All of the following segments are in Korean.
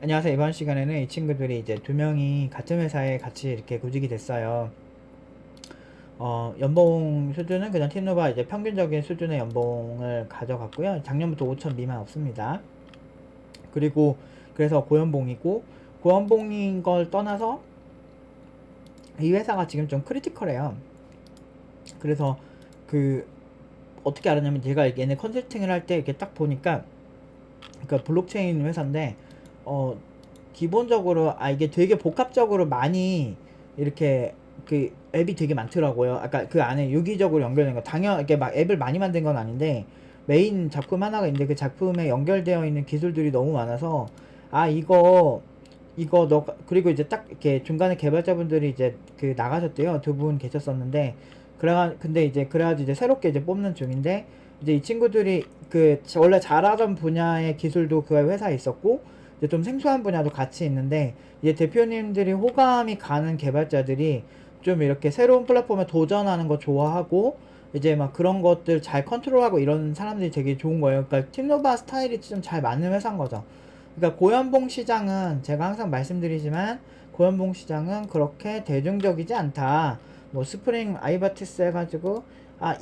안녕하세요. 이번 시간에는 이 친구들이 이제 두 명이 같은 회사에 같이 이렇게 구직이 됐어요. 연봉 수준은 그냥 팀노바 이제 평균적인 수준의 연봉을 가져갔고요. 작년부터 5천 미만 없습니다. 그리고 그래서 고연봉이고, 고연봉인 걸 떠나서 이 회사가 지금 좀 크리티컬해요. 그래서 그 어떻게 알았냐면, 제가 얘네 컨설팅을 할 때 이렇게 딱 보니까, 그러니까 블록체인 회사인데 어 기본적으로 이게 되게 복합적으로 많이 이렇게 그 앱이 되게 많더라고요. 아까 그 안에 유기적으로 연결된 거, 당연 이렇게 막 앱을 많이 만든 건 아닌데 메인 작품 하나가 있는데 그 작품에 연결되어 있는 기술들이 너무 많아서, 이거 너, 그리고 이제 딱 이렇게 중간에 개발자분들이 이제 그 나가셨대요. 두 분 계셨었는데, 근데 이제 그래가지고 이제 새롭게 이제 뽑는 중인데, 이제 이 친구들이 그 원래 잘하던 분야의 기술도 그 회사에 있었고, 이제 좀 생소한 분야도 같이 있는데, 이제 대표님들이 호감이 가는 개발자들이 좀 이렇게 새로운 플랫폼에 도전하는 거 좋아하고, 이제 막 그런 것들 잘 컨트롤하고 이런 사람들이 되게 좋은 거예요. 그러니까 팀노바 스타일이 좀 잘 맞는 회사인 거죠. 그러니까 고연봉 시장은 제가 항상 말씀드리지만, 고연봉 시장은 그렇게 대중적이지 않다. 뭐 스프링 아이바티스 해가지고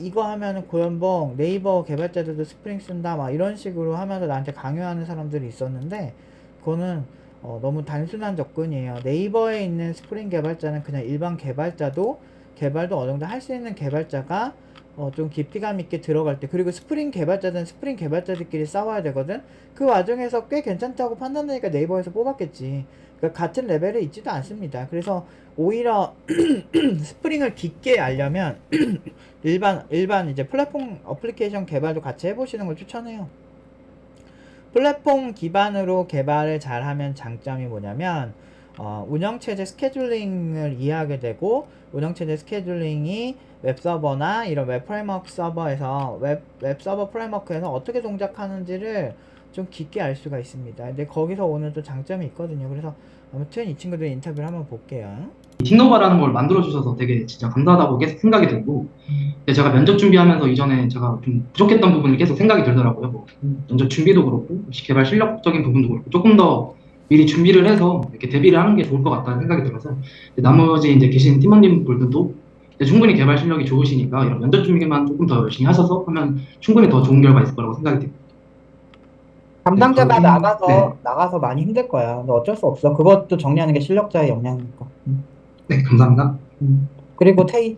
이거 하면은 고연봉, 네이버 개발자들도 스프링 쓴다 막 이런 식으로 하면서 나한테 강요하는 사람들이 있었는데, 그거는 너무 단순한 접근이에요. 네이버에 있는 스프링 개발자는 그냥 일반 개발도 어느 정도 할 수 있는 개발자가 좀 깊이감 있게 들어갈 때, 그리고 스프링 개발자든 스프링 개발자들끼리 싸워야 되거든. 그 와중에서 꽤 괜찮다고 판단되니까 네이버에서 뽑았겠지. 그러니까 같은 레벨에 있지도 않습니다. 그래서 오히려 스프링을 깊게 알려면 일반 이제 플랫폼 어플리케이션 개발도 같이 해보시는 걸 추천해요. 플랫폼 기반으로 개발을 잘하면 장점이 뭐냐면, 운영체제 스케줄링을 이해하게 되고, 운영체제 스케줄링이 웹서버나 이런 웹 프레임워크 서버에서 웹 서버 프레임워크에서 어떻게 동작하는지를 좀 깊게 알 수가 있습니다. 근데 거기서 오는 또 장점이 있거든요. 그래서 아무튼 이 친구들 인터뷰를 한번 볼게요. 틱노바라는 걸 만들어 주셔서 되게 진짜 감사하다고 계속 생각이 들고, 근데 제가 면접 준비하면서 이전에 제가 좀 부족했던 부분이 계속 생각이 들더라고요. 뭐 면접 준비도 그렇고 혹시 개발 실력적인 부분도 그렇고 조금 더 미리 준비를 해서 이렇게 대비를 하는 게 좋을 것 같다는 생각이 들어서, 나머지 이제 계신 팀원님 분들도 이제 충분히 개발 실력이 좋으시니까 이런 면접 준비만 조금 더 열심히 하셔서 하면 충분히 더 좋은 결과 있을 거라고 생각이 듭니다. 네, 담당자가 그렇게. 네, 나가서 많이 힘들 거야. 근데 어쩔 수 없어. 그것도 정리하는 게 실력자의 역량이니까. 네, 감사합니다. 그리고 테이.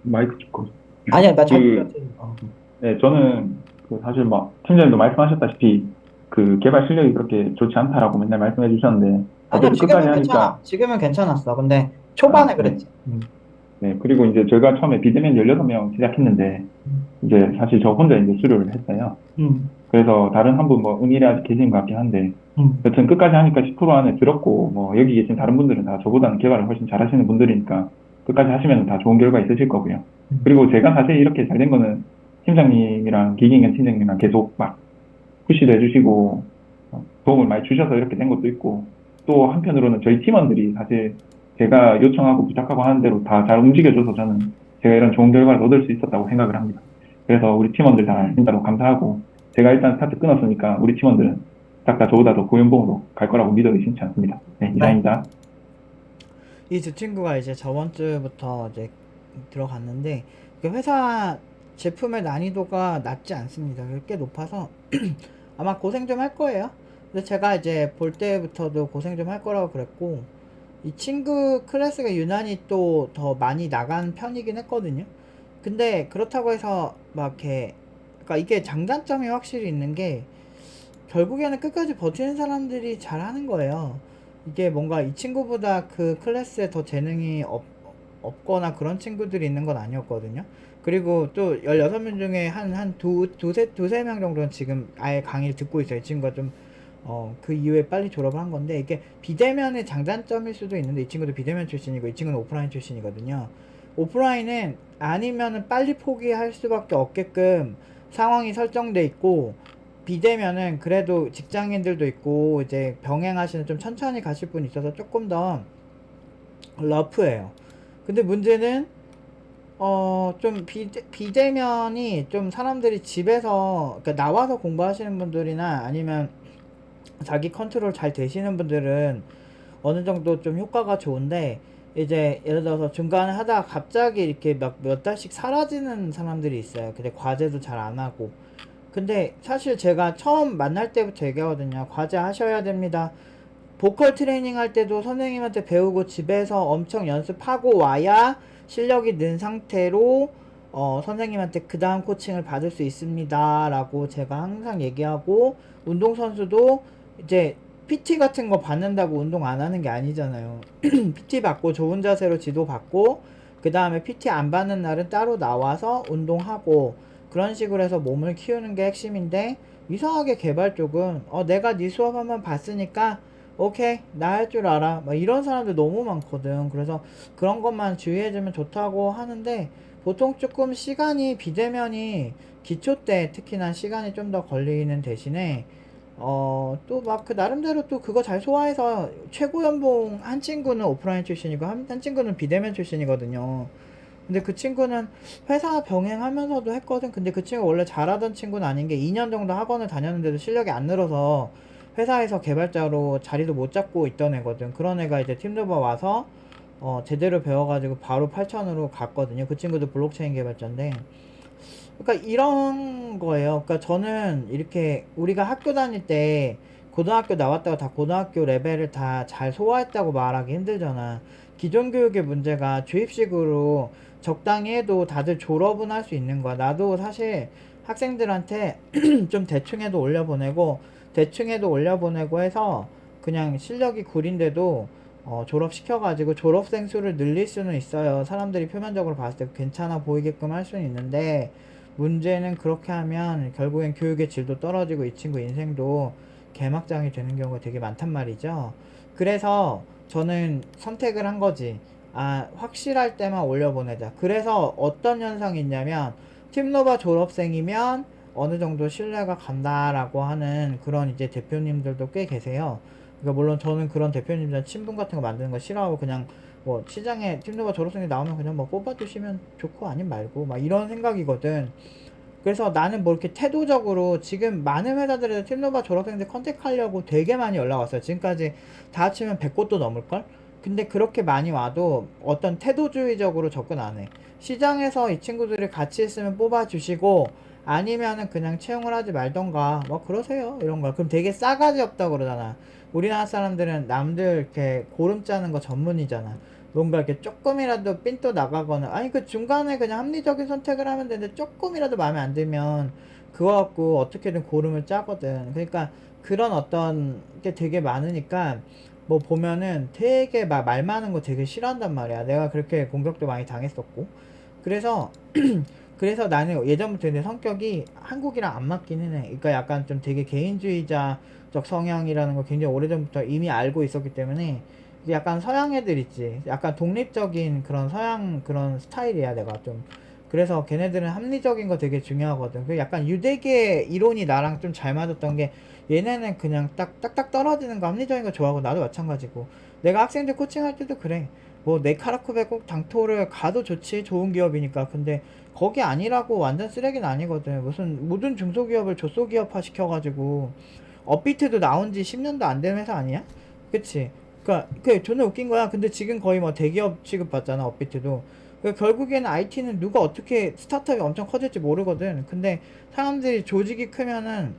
마이크 찍고. 아니야, 나 잘 들려, 그, 테이. 네, 저는 그 사실 막, 팀장님도 말씀하셨다시피, 그 개발 실력이 그렇게 좋지 않다라고 맨날 말씀해 주셨는데, 아니야, 어쨌든 끝까지 지금은 괜찮아. 하니까, 지금은 괜찮았어. 근데 초반에 네. 그랬지. 네. 그리고 이제 저희가 처음에 비대면 16명 시작했는데, 이제 사실 저 혼자 이제 수료를 했어요. 음, 그래서 다른 한 분 뭐 응일에 아직 계신 것 같긴 한데, 음, 여튼 끝까지 하니까 10% 안에 들었고, 뭐 여기 계신 다른 분들은 다 저보다는 개발을 훨씬 잘하시는 분들이니까, 끝까지 하시면 다 좋은 결과 있으실 거고요. 그리고 제가 사실 이렇게 잘 된 거는 팀장님이랑 기경현 팀장님이랑 계속 막 푸시도 해주시고 도움을 많이 주셔서 이렇게 된 것도 있고, 또 한편으로는 저희 팀원들이 사실 제가 요청하고 부탁하고 하는 대로 다 잘 움직여줘서 저는 제가 이런 좋은 결과를 얻을 수 있었다고 생각을 합니다. 그래서 우리 팀원들 다 진짜로 감사하고, 제가 일단 스타트 끊었으니까 우리 팀원들은 딱 다 저보다 더 고연봉으로 갈 거라고 믿어 의심치 않습니다. 네, 네. 이상입니다. 이 두 친구가 이제 저번 주부터 이제 들어갔는데, 그 회사 제품의 난이도가 낮지 않습니다. 꽤 높아서 아마 고생 좀 할 거예요. 근데 제가 이제 볼 때부터도 고생 좀 할 거라고 그랬고, 이 친구 클래스가 유난히 또 더 많이 나간 편이긴 했거든요. 근데 그렇다고 해서 막 이렇게, 그러니까 이게 장단점이 확실히 있는 게, 결국에는 끝까지 버티는 사람들이 잘하는 거예요. 이게 뭔가 이 친구보다 그 클래스에 더 재능이 없거나 그런 친구들이 있는 건 아니었거든요. 그리고 또 16명 중에 두세 명 정도는 지금 아예 강의를 듣고 있어요. 이 친구가 좀, 그 이후에 빨리 졸업을 한 건데, 이게 비대면의 장단점일 수도 있는데, 이 친구도 비대면 출신이고, 이 친구는 오프라인 출신이거든요. 오프라인은 아니면은 빨리 포기할 수밖에 없게끔 상황이 설정돼 있고, 비대면은 그래도 직장인들도 있고 이제 병행하시는 좀 천천히 가실 분이 있어서 조금 더 러프해요. 근데 문제는 좀 비대면이 좀 사람들이 집에서, 그러니까 나와서 공부하시는 분들이나 아니면 자기 컨트롤 잘 되시는 분들은 어느 정도 좀 효과가 좋은데, 이제 예를 들어서 중간에 하다가 갑자기 이렇게 막 몇 달씩 사라지는 사람들이 있어요. 근데 과제도 잘 안 하고. 근데 사실 제가 처음 만날 때부터 얘기하거든요. 과제 하셔야 됩니다. 보컬 트레이닝 할 때도 선생님한테 배우고 집에서 엄청 연습하고 와야 실력이 는 상태로 선생님한테 그 다음 코칭을 받을 수 있습니다 라고 제가 항상 얘기하고, 운동선수도 이제 PT 같은 거 받는다고 운동 안 하는 게 아니잖아요. PT 받고 좋은 자세로 지도 받고 그 다음에 PT 안 받는 날은 따로 나와서 운동하고, 그런 식으로 해서 몸을 키우는 게 핵심인데, 이상하게 개발 쪽은 내가 네 수업 한번 봤으니까 오케이 나 할 줄 알아 막 이런 사람들 너무 많거든. 그래서 그런 것만 주의해주면 좋다고 하는데, 보통 조금 시간이 비대면이 기초 때 특히나 시간이 좀 더 걸리는 대신에 또 막 그 나름대로 또 그거 잘 소화해서 최고 연봉, 한 친구는 오프라인 출신이고 한 친구는 비대면 출신이거든요. 근데 그 친구는 회사 병행하면서도 했거든. 근데 그 친구 원래 잘하던 친구는 아닌 게 2년 정도 학원을 다녔는데도 실력이 안 늘어서 회사에서 개발자로 자리도 못 잡고 있던 애거든. 그런 애가 이제 팀더버 와서 제대로 배워가지고 바로 8천으로 갔거든요. 그 친구도 블록체인 개발자인데. 그러니까 이런 거예요. 그러니까 저는 이렇게 우리가 학교 다닐 때 고등학교 나왔다가 다 고등학교 레벨을 다 잘 소화했다고 말하기 힘들잖아. 기존 교육의 문제가 주입식으로 적당히 해도 다들 졸업은 할 수 있는 거야. 나도 사실 학생들한테 좀 대충 해도 올려보내고 해서 그냥 실력이 구린데도 졸업시켜가지고 졸업생 수를 늘릴 수는 있어요. 사람들이 표면적으로 봤을 때 괜찮아 보이게끔 할 수는 있는데, 문제는 그렇게 하면 결국엔 교육의 질도 떨어지고 이 친구 인생도 개막장이 되는 경우가 되게 많단 말이죠. 그래서 저는 선택을 한 거지. 확실할 때만 올려보내자. 그래서 어떤 현상이 있냐면, 팀노바 졸업생이면 어느 정도 신뢰가 간다라고 하는 그런 이제 대표님들도 꽤 계세요. 그러니까 물론 저는 그런 대표님들 친분 같은 거 만드는 거 싫어하고, 그냥 뭐 시장에 팀노바 졸업생이 나오면 그냥 뭐 뽑아주시면 좋고 아님 말고 막 이런 생각이거든. 그래서 나는 뭐 이렇게 태도적으로 지금 많은 회사들에서 팀노바 졸업생들 컨택하려고 되게 많이 연락 왔어요. 지금까지 다 합치면 100곳도 넘을걸? 근데 그렇게 많이 와도 어떤 태도주의적으로 접근 안 해. 시장에서 이 친구들이 같이 있으면 뽑아주시고, 아니면은 그냥 채용을 하지 말던가 뭐 그러세요 이런 거. 그럼 되게 싸가지 없다 그러잖아. 우리나라 사람들은 남들 이렇게 고름 짜는 거 전문이잖아. 뭔가 이렇게 조금이라도 삔또 나가거나, 아니 그 중간에 그냥 합리적인 선택을 하면 되는데 조금이라도 마음에 안 들면 그거 갖고 어떻게든 고름을 짜거든. 그러니까 그런 어떤 게 되게 많으니까, 뭐 보면은 되게 막 말 많은 거 되게 싫어한단 말이야. 내가 그렇게 공격도 많이 당했었고. 그래서 그래서 나는 예전부터 내 성격이 한국이랑 안 맞기는 해. 그러니까 약간 좀 되게 개인주의자적 성향이라는 걸 굉장히 오래전부터 이미 알고 있었기 때문에, 약간 서양 애들 있지. 약간 독립적인 그런 서양 그런 스타일이야, 내가 좀. 그래서 걔네들은 합리적인 거 되게 중요하거든. 그 약간 유대계 이론이 나랑 좀 잘 맞았던 게, 얘네는 그냥 딱딱 떨어지는 거 합리적인 거 좋아하고, 나도 마찬가지고. 내가 학생들 코칭할 때도 그래. 뭐 네카라쿠베 꼭 당토를 가도 좋지, 좋은 기업이니까. 근데 거기 아니라고 완전 쓰레기는 아니거든. 무슨 모든 중소기업을 조소기업화 시켜가지고 업비트도 나온 지 10년도 안 된 회사 아니야? 그치? 그니까 그게 존나 웃긴 거야. 근데 지금 거의 뭐 대기업 취급받잖아, 업비트도. 결국에는 IT는 누가 어떻게 스타트업이 엄청 커질지 모르거든. 근데 사람들이 조직이 크면은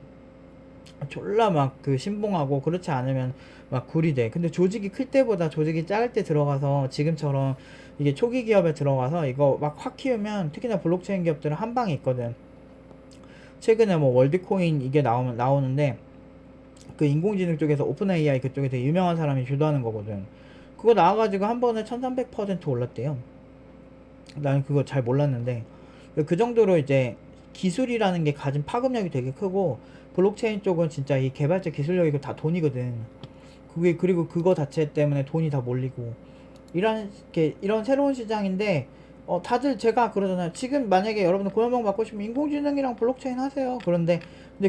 졸라 막 그 신봉하고, 그렇지 않으면 막 구리돼. 근데 조직이 클 때보다 조직이 작을 때 들어가서 지금처럼 이게 초기 기업에 들어가서 이거 막 확 키우면, 특히나 블록체인 기업들은 한 방에 있거든. 최근에 뭐 월드코인 이게 나오는데, 그 인공지능 쪽에서 오픈 AI 그쪽에 되게 유명한 사람이 주도하는 거거든. 그거 나와가지고 한 번에 1300% 올랐대요. 나는 그거 잘 몰랐는데, 그 정도로 이제 기술이라는 게 가진 파급력이 되게 크고, 블록체인 쪽은 진짜 이 개발자 기술력이고 다 돈이거든. 그게, 그리고 그거 자체 때문에 돈이 다 몰리고, 이런 새로운 시장인데, 다들 제가 그러잖아요. 지금 만약에 여러분들 고연봉 받고 싶으면 인공지능이랑 블록체인 하세요. 근데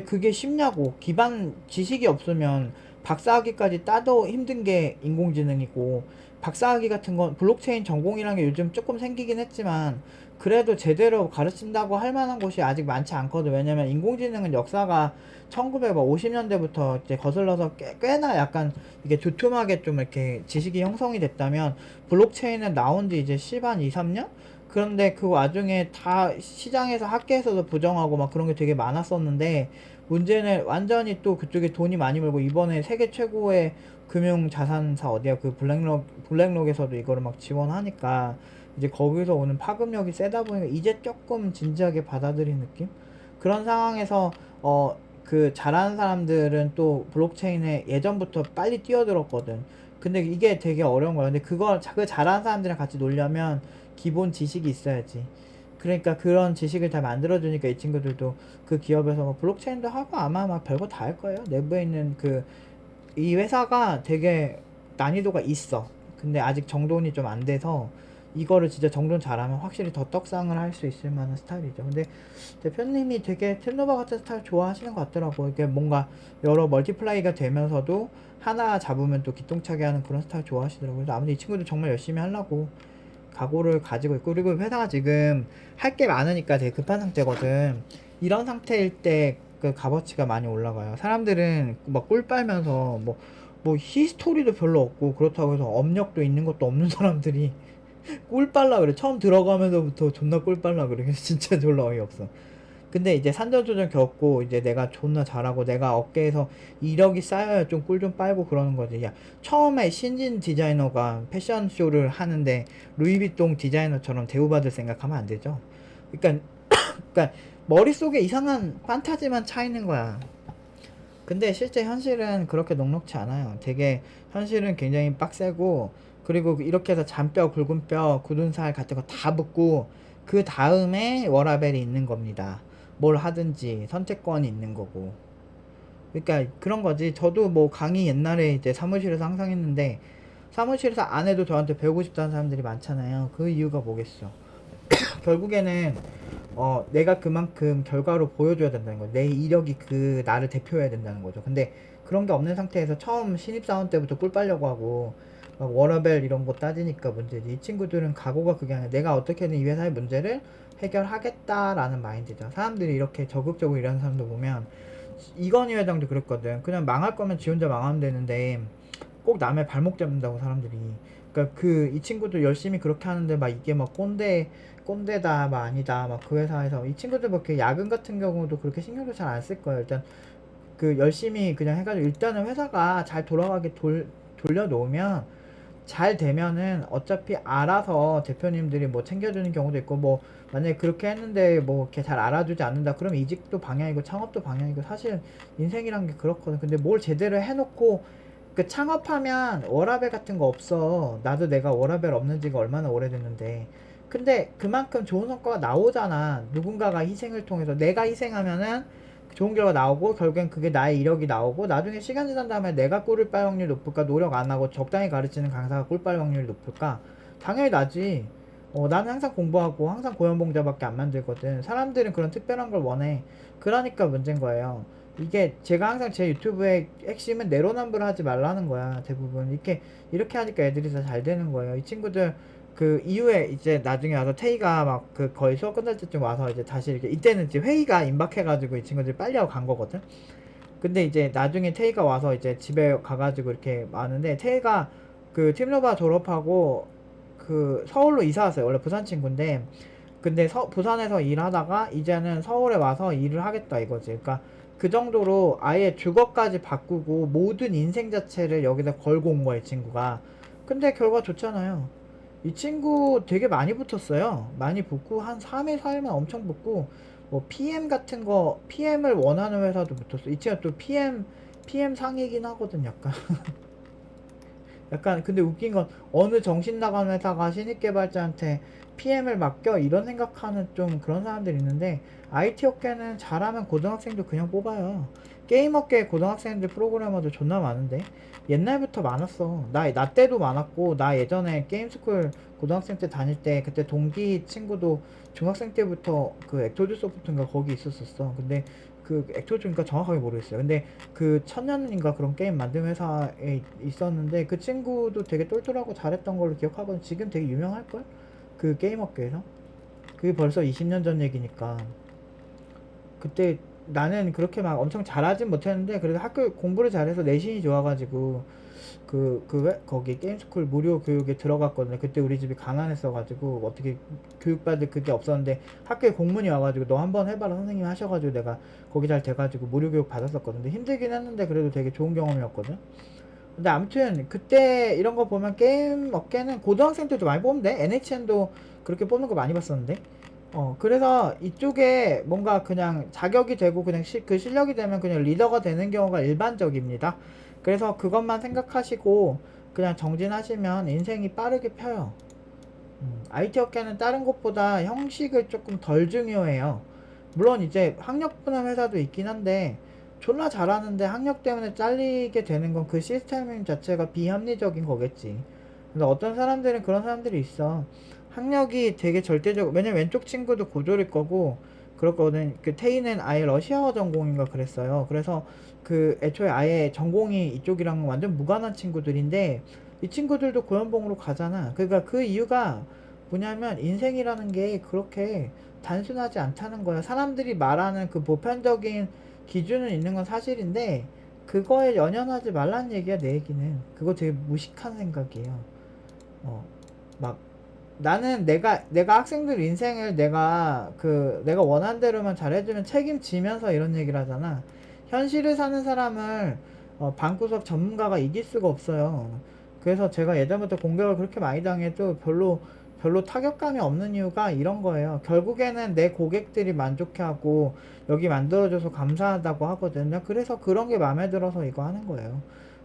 그게 쉽냐고. 기반 지식이 없으면 박사학위까지 따도 힘든 게 인공지능이고, 박사학위 같은 건 블록체인 전공이라는 게 요즘 조금 생기긴 했지만, 그래도 제대로 가르친다고 할 만한 곳이 아직 많지 않거든. 왜냐면 인공지능은 역사가 1950년대부터 이제 거슬러서 꽤나 약간 이게 두툼하게 좀 이렇게 지식이 형성이 됐다면, 블록체인은 나온 지 이제 10한 2, 3년? 그런데 그 와중에 다 시장에서 학계에서도 부정하고 막 그런 게 되게 많았었는데, 문제는 완전히 또 그쪽에 돈이 많이 벌고, 이번에 세계 최고의 금융 자산사 어디야, 그 블랙록에서도 이거를 막 지원하니까 이제 거기서 오는 파급력이 세다 보니까 이제 조금 진지하게 받아들인 느낌? 그런 상황에서 그 잘하는 사람들은 또 블록체인에 예전부터 빨리 뛰어들었거든. 근데 이게 되게 어려운 거야. 근데 그 잘하는 사람들이랑 같이 놀려면 기본 지식이 있어야지. 그러니까 그런 지식을 다 만들어주니까 이 친구들도 그 기업에서 뭐 블록체인도 하고 아마 막 별거 다 할 거예요. 내부에 있는 이 회사가 되게 난이도가 있어. 근데 아직 정돈이 좀 안 돼서 이거를 진짜 정돈 잘하면 확실히 더 떡상을 할 수 있을 만한 스타일이죠. 근데 대표님이 되게 텔노바 같은 스타일 좋아하시는 것 같더라고. 이게 뭔가 여러 멀티플라이가 되면서도 하나 잡으면 또 기똥차게 하는 그런 스타일 좋아하시더라고요. 그래서 아무튼 이 친구도 정말 열심히 하려고 각오를 가지고 있고, 그리고 회사가 지금 할 게 많으니까 되게 급한 상태거든. 이런 상태일 때 그 값어치가 많이 올라가요. 사람들은 막 꿀 빨면서 뭐 히스토리도 별로 없고 그렇다고 해서 업력도 있는 것도 없는 사람들이 꿀 빨라 그래. 처음 들어가면서부터 존나 꿀 빨라 그래. 그래서 진짜 졸라 어이없어. 근데 이제 산전조전 겪고 이제 내가 존나 잘하고 내가 어깨에서 이력이 쌓여야 좀 꿀 좀 빨고 그러는 거지. 야, 처음에 신진 디자이너가 패션쇼를 하는데 루이비통 디자이너처럼 대우받을 생각하면 안 되죠. 그러니까 그러니까 머릿속에 이상한 판타지만 차 있는 거야. 근데 실제 현실은 그렇게 녹록지 않아요. 되게 현실은 굉장히 빡세고, 그리고 이렇게 해서 잔뼈, 굵은 뼈, 굳은 살 같은 거 다 붙고 그 다음에 워라벨이 있는 겁니다. 뭘 하든지 선택권이 있는 거고. 그러니까 그런 거지. 저도 뭐 강의 옛날에 이제 사무실에서 항상 했는데, 사무실에서 안 해도 저한테 배우고 싶다는 사람들이 많잖아요. 그 이유가 뭐겠어. 결국에는 내가 그만큼 결과로 보여줘야 된다는 거죠. 내 이력이 나를 대표해야 된다는 거죠. 근데 그런 게 없는 상태에서 처음 신입사원 때부터 꿀 빨려고 하고 막 워라벨 이런 거 따지니까 문제지. 이 친구들은 각오가 그게 아니라 내가 어떻게든 이 회사의 문제를 해결하겠다라는 마인드죠. 사람들이 이렇게 적극적으로 일하는 사람도 보면, 이건희 회장도 그랬거든. 그냥 망할 거면 지 혼자 망하면 되는데 꼭 남의 발목 잡는다고 사람들이. 그러니까 이 친구들 열심히 그렇게 하는데 막 이게 막 꼰대다 막 아니다 막 그 회사에서 이 친구들 뭐 이렇게 야근 같은 경우도 그렇게 신경도 잘 안 쓸 거예요. 일단 열심히 그냥 해가지고 일단은 회사가 잘 돌아가게 돌려놓으면, 잘 되면은 어차피 알아서 대표님들이 뭐 챙겨주는 경우도 있고, 뭐 만약에 그렇게 했는데 뭐 이렇게 잘 알아주지 않는다 그러면 이직도 방향이고 창업도 방향이고, 사실 인생이란 게 그렇거든. 근데 뭘 제대로 해놓고 창업하면 워라밸 같은 거 없어. 나도 내가 워라밸 없는 지가 얼마나 오래됐는데. 근데 그만큼 좋은 성과가 나오잖아. 누군가가 희생을 통해서. 내가 희생하면은 좋은 결과 나오고, 결국엔 그게 나의 이력이 나오고, 나중에 시간 지난 다음에 내가 꿀을 빨 확률이 높을까? 노력 안 하고 적당히 가르치는 강사가 꿀 빨 확률이 높을까? 당연히 나지. 나는 항상 공부하고 항상 고연봉자밖에 안 만들거든. 사람들은 그런 특별한 걸 원해. 그러니까 문제인 거예요. 이게 제가 항상 제 유튜브의 핵심은 내로남불 하지 말라는 거야. 대부분 이렇게 하니까 애들이 다 잘 되는 거예요. 이 친구들 그 이후에 이제 나중에 와서 테이가 막 거의 수업 끝날 때쯤 와서 이제 다시 이렇게, 이때는 이제 회의가 임박해가지고 이 친구들이 빨리 하고 간 거거든. 근데 이제 나중에 테이가 와서 이제 집에 가가지고 이렇게 많은데, 테이가 그 팀로바 졸업하고 서울로 이사 왔어요. 원래 부산 친구인데, 근데 부산에서 일하다가 이제는 서울에 와서 일을 하겠다 이거지. 그러니까 그 정도로 아예 주거까지 바꾸고 모든 인생 자체를 여기다 걸고 온 거야, 이 친구가. 근데 결과 좋잖아요. 이 친구 되게 많이 붙었어요. 많이 붙고 한 3일 4일만 엄청 붙고, 뭐 PM 같은 거, PM을 원하는 회사도 붙었어. 이 친구가 또 PM 상이긴 하거든, 약간. 약간 근데 웃긴 건, 어느 정신 나간 회사가 신입 개발자한테 PM을 맡겨 이런 생각하는 좀 그런 사람들이 있는데, IT 업계는 잘하면 고등학생도 그냥 뽑아요. 게임 업계 고등학생들 프로그래머도 존나 많은데, 옛날부터 많았어. 나 때도 많았고, 나 예전에 게임스쿨 고등학생 때 다닐 때 그때 동기 친구도 중학생 때부터 그 액토즈 소프트인가 거기 있었었어. 근데 그 액토즈인가 정확하게 모르겠어요. 근데 그 천년인가 그런 게임 만든 회사에 있었는데, 그 친구도 되게 똘똘하고 잘했던 걸로 기억하거든. 지금 되게 유명할걸? 그 게임 업계에서. 그게 벌써 20년 전 얘기니까. 그때 나는 그렇게 막 엄청 잘하진 못했는데 그래도 학교 공부를 잘해서 내신이 좋아가지고 거기 게임스쿨 무료 교육에 들어갔거든요. 그때 우리 집이 가난했어가지고 어떻게 교육받을 그게 없었는데 학교에 공문이 와가지고 너 한번 해봐라 선생님이 하셔가지고 내가 거기 잘 돼가지고 무료 교육 받았었거든요. 근데 힘들긴 했는데 그래도 되게 좋은 경험이었거든. 근데 아무튼 그때 이런 거 보면 게임 업계는 고등학생 때도 많이 뽑는데 NHN도 그렇게 뽑는 거 많이 봤었는데 그래서 이쪽에 뭔가 그냥 자격이 되고 그냥 그 실력이 되면 그냥 리더가 되는 경우가 일반적입니다. 그래서 그것만 생각하시고 그냥 정진하시면 인생이 빠르게 펴요. IT 업계는 다른 곳보다 형식을 조금 덜 중요해요. 물론 이제 학력 부는 회사도 있긴 한데 졸라 잘하는데 학력 때문에 잘리게 되는 건 그 시스템 자체가 비합리적인 거겠지. 근데 어떤 사람들은 그런 사람들이 있어. 학력이 되게 절대적으로, 왜냐면 왼쪽 친구도 고졸일 거고 그렇거든. 그 테이는 아예 러시아어 전공인가 그랬어요. 그래서 그 애초에 아예 전공이 이쪽이랑 완전 무관한 친구들인데 이 친구들도 고연봉으로 가잖아. 그러니까 그 이유가 뭐냐면 인생이라는 게 그렇게 단순하지 않다는 거야. 사람들이 말하는 그 보편적인 기준은 있는 건 사실인데 그거에 연연하지 말라는 얘기야. 내 얘기는 그거 되게 무식한 생각이에요. 막 나는 내가 학생들 인생을 내가 원한 대로만 잘해주면 책임지면서 이런 얘기를 하잖아. 현실을 사는 사람을 방구석 전문가가 이길 수가 없어요. 그래서 제가 예전부터 공격을 그렇게 많이 당해도 별로 타격감이 없는 이유가 이런 거예요. 결국에는 내 고객들이 만족해하고 여기 만들어줘서 감사하다고 하거든요. 그래서 그런 게 마음에 들어서 이거 하는 거예요.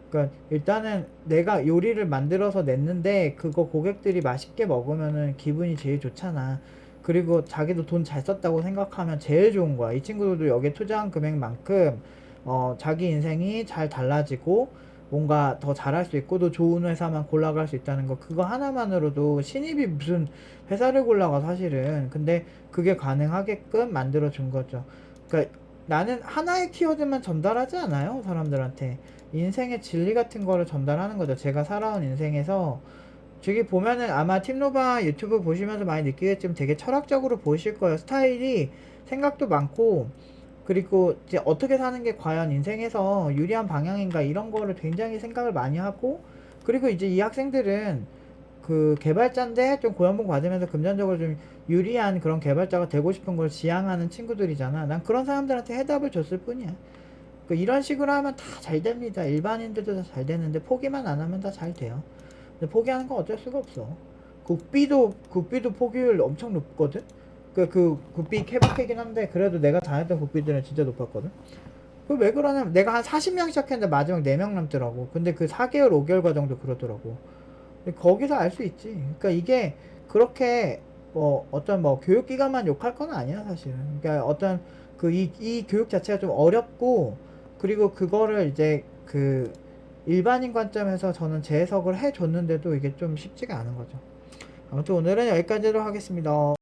그러니까 일단은 내가 요리를 만들어서 냈는데 그거 고객들이 맛있게 먹으면은 기분이 제일 좋잖아. 그리고 자기도 돈 잘 썼다고 생각하면 제일 좋은 거야. 이 친구들도 여기에 투자한 금액만큼 자기 인생이 잘 달라지고 뭔가 더 잘할 수 있고 또 좋은 회사만 골라갈 수 있다는 거, 그거 하나만으로도 신입이 무슨 회사를 골라가 사실은. 근데 그게 가능하게끔 만들어 준 거죠. 그러니까 나는 하나의 키워드만 전달하지 않아요, 사람들한테. 인생의 진리 같은 거를 전달하는 거죠. 제가 살아온 인생에서 저기 보면은 아마 팀노바 유튜브 보시면서 많이 느끼겠지만 되게 철학적으로 보실 거예요. 스타일이 생각도 많고, 그리고 이제 어떻게 사는 게 과연 인생에서 유리한 방향인가 이런 거를 굉장히 생각을 많이 하고, 그리고 이제 이 학생들은 그 개발자인데 좀 고연봉 받으면서 금전적으로 좀 유리한 그런 개발자가 되고 싶은 걸 지향하는 친구들이잖아. 난 그런 사람들한테 해답을 줬을 뿐이야. 이런 식으로 하면 다 잘 됩니다. 일반인들도 다 잘 되는데 포기만 안 하면 다 잘 돼요. 근데 포기하는 건 어쩔 수가 없어. 국비도 포기율 엄청 높거든. 국비 케바케긴 한데 그래도 내가 다녔던 국비들은 진짜 높았거든. 그 왜 그러냐면 내가 한 40명 시작했는데 마지막 4명 남더라고. 근데 그 4개월 5개월 과정도 그러더라고. 근데 거기서 알 수 있지. 그러니까 이게 그렇게 어떤 교육기관만 욕할 건 아니야 사실은. 그러니까 어떤 이 교육 자체가 좀 어렵고, 그리고 그거를 이제 일반인 관점에서 저는 재해석을 해줬는데도 이게 좀 쉽지가 않은 거죠. 아무튼 오늘은 여기까지로 하겠습니다.